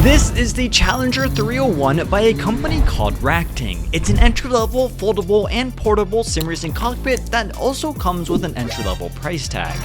This is the Challenger 301 by a company called RacGTing. It's an entry-level, foldable, and portable sim racing cockpit that also comes with an entry-level price tag.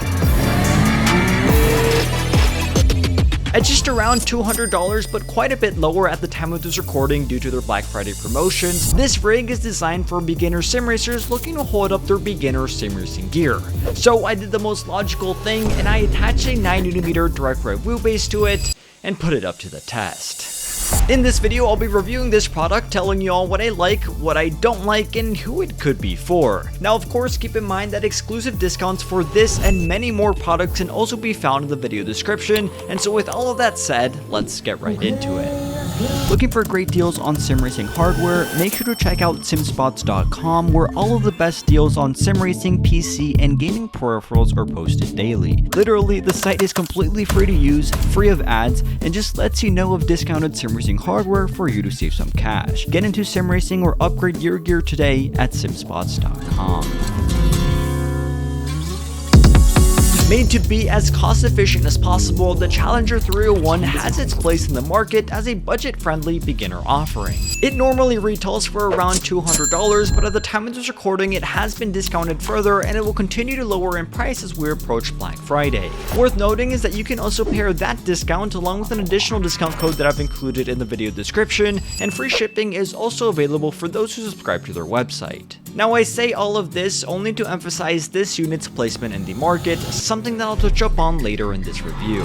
At just around $200, but quite a bit lower at the time of this recording due to their Black Friday promotions, this rig is designed for beginner sim racers looking to hold up their beginner sim racing gear. So I did the most logical thing and I attached a 9mm direct drive wheelbase to it and put it up to the test. In this video, I'll be reviewing this product, telling you all what I like, what I don't like, and who it could be for. Now, of course, keep in mind that exclusive discounts for this and many more products can also be found in the video description, and so with all of that said, let's get right into it. Looking for great deals on sim racing hardware? Make sure to check out simspots.com, where all of the best deals on sim racing, PC, and gaming peripherals are posted daily. Literally, the site is completely free to use, free of ads, and just lets you know of discounted sim racing hardware for you to save some cash. Get into sim racing or upgrade your gear today at simspots.com. Made to be as cost efficient as possible, the Challenger 301 has its place in the market as a budget-friendly beginner offering. It normally retails for around $200, but at the time of this recording it has been discounted further and it will continue to lower in price as we approach Black Friday. Worth noting is that you can also pair that discount along with an additional discount code that I've included in the video description, and free shipping is also available for those who subscribe to their website. Now, I say all of this only to emphasize this unit's placement in the market, something that I'll touch up on later in this review.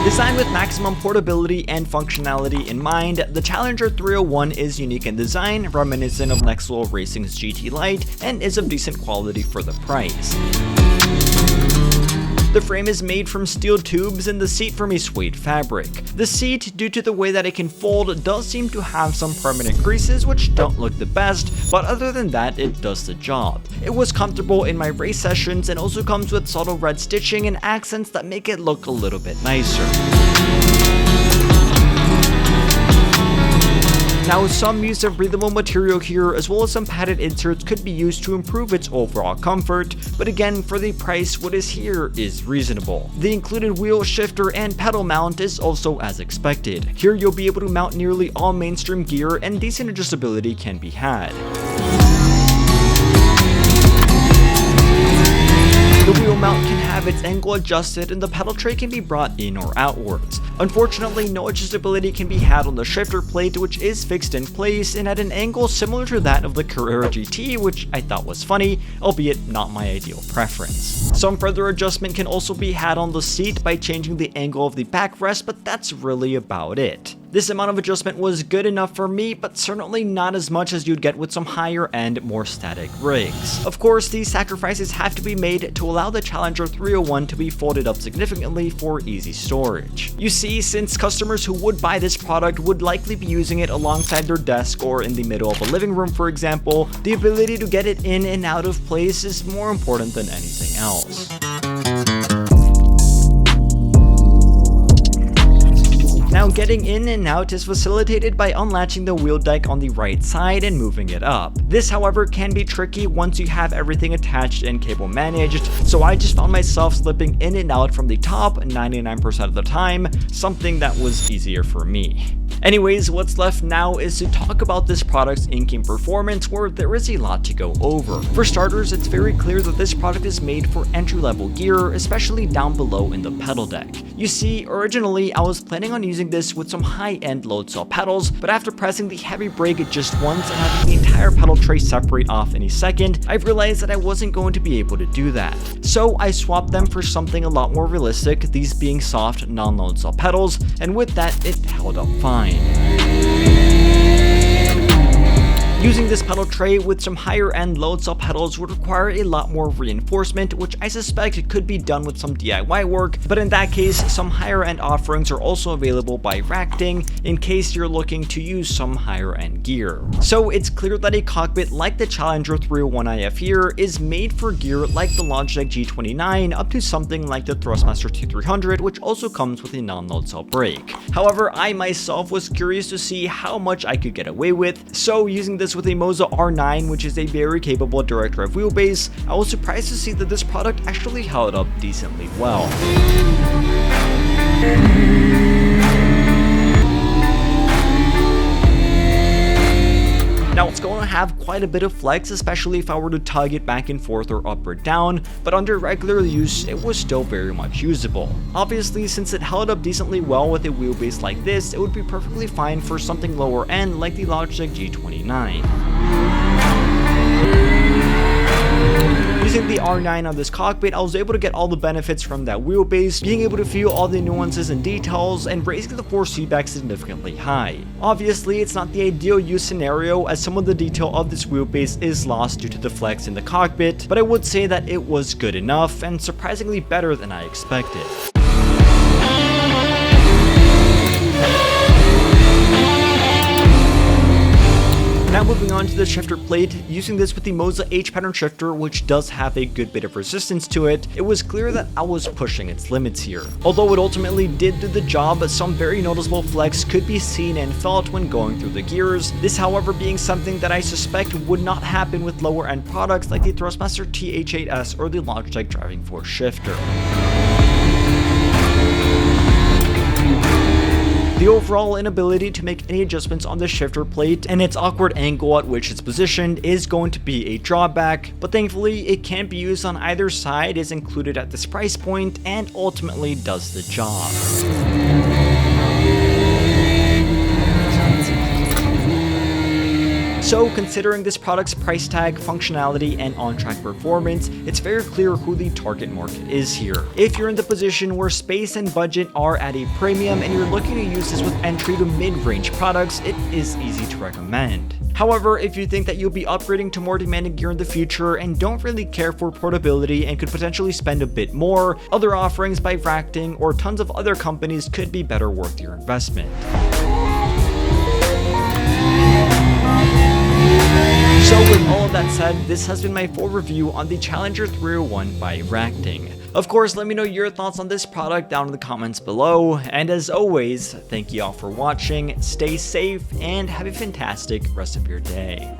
Designed with maximum portability and functionality in mind, the Challenger 301 is unique in design, reminiscent of Next Level Racing's GT Lite, and is of decent quality for the price. The frame is made from steel tubes and the seat from a suede fabric. The seat, due to the way that it can fold, does seem to have some permanent creases which don't look the best, but other than that, it does the job. It was comfortable in my race sessions and also comes with subtle red stitching and accents that make it look a little bit nicer. Now, some use of breathable material here, as well as some padded inserts, could be used to improve its overall comfort, but again, for the price, what is here is reasonable. The included wheel, shifter, and pedal mount is also as expected. Here you'll be able to mount nearly all mainstream gear, and decent adjustability can be had. The wheel mount can have its angle adjusted and the pedal tray can be brought in or outwards. Unfortunately, no adjustability can be had on the shifter plate, which is fixed in place and at an angle similar to that of the Carrera GT, which I thought was funny, albeit not my ideal preference. Some further adjustment can also be had on the seat by changing the angle of the backrest, but that's really about it. This amount of adjustment was good enough for me, but certainly not as much as you'd get with some higher end, more static rigs. Of course, these sacrifices have to be made to allow the Challenger 301 to be folded up significantly for easy storage. You see, since customers who would buy this product would likely be using it alongside their desk or in the middle of a living room, for example, the ability to get it in and out of place is more important than anything else. Now, getting in and out is facilitated by unlatching the wheel deck on the right side and moving it up. This, however, can be tricky once you have everything attached and cable managed, so I just found myself slipping in and out from the top 99% of the time, something that was easier for me. Anyways, what's left now is to talk about this product's in-game performance, where there is a lot to go over. For starters, it's very clear that this product is made for entry-level gear, especially down below in the pedal deck. You see, originally I was planning on using this with some high-end load cell pedals, but after pressing the heavy brake just once and having the entire pedal tray separate off in a second, I've realized that I wasn't going to be able to do that. So I swapped them for something a lot more realistic, these being soft, non-load cell pedals, and with that, it held up fine. Using this pedal tray with some higher end load cell pedals would require a lot more reinforcement, which I suspect could be done with some DIY work, but in that case, some higher end offerings are also available by RacGTing in case you're looking to use some higher end gear. So it's clear that a cockpit like the Challenger 301 I have here is made for gear like the Logitech G29 up to something like the Thrustmaster T300, which also comes with a non-load cell brake. However, I myself was curious to see how much I could get away with, so using this with a MOZA R9, which is a very capable direct drive wheelbase, I was surprised to see that this product actually held up decently well. Now it's going to have quite a bit of flex, especially if I were to tug it back and forth or up or down, but under regular use it was still very much usable. Obviously, since it held up decently well with a wheelbase like this, it would be perfectly fine for something lower end like the Logitech G29. Using the R9 on this cockpit, I was able to get all the benefits from that wheelbase, being able to feel all the nuances and details, and raising the force feedback significantly high. Obviously, it's not the ideal use scenario, as some of the detail of this wheelbase is lost due to the flex in the cockpit, but I would say that it was good enough, and surprisingly better than I expected. Now moving on to the shifter plate, using this with the MOZA H-pattern shifter, which does have a good bit of resistance to it, it was clear that I was pushing its limits here. Although it ultimately did do the job, some very noticeable flex could be seen and felt when going through the gears, this however being something that I suspect would not happen with lower end products like the Thrustmaster TH8S or the Logitech Driving Force shifter. The overall inability to make any adjustments on the shifter plate and its awkward angle at which it's positioned is going to be a drawback, but thankfully it can be used on either side, is included at this price point, and ultimately does the job. So considering this product's price tag, functionality, and on-track performance, it's very clear who the target market is here. If you're in the position where space and budget are at a premium and you're looking to use this with entry to mid-range products, it is easy to recommend. However, if you think that you'll be upgrading to more demanding gear in the future and don't really care for portability and could potentially spend a bit more, other offerings by RacGTing or tons of other companies could be better worth your investment. So with all of that said, this has been my full review on the Challenger 301 by RacGTing. Of course, let me know your thoughts on this product down in the comments below, and as always, thank you all for watching, stay safe, and have a fantastic rest of your day.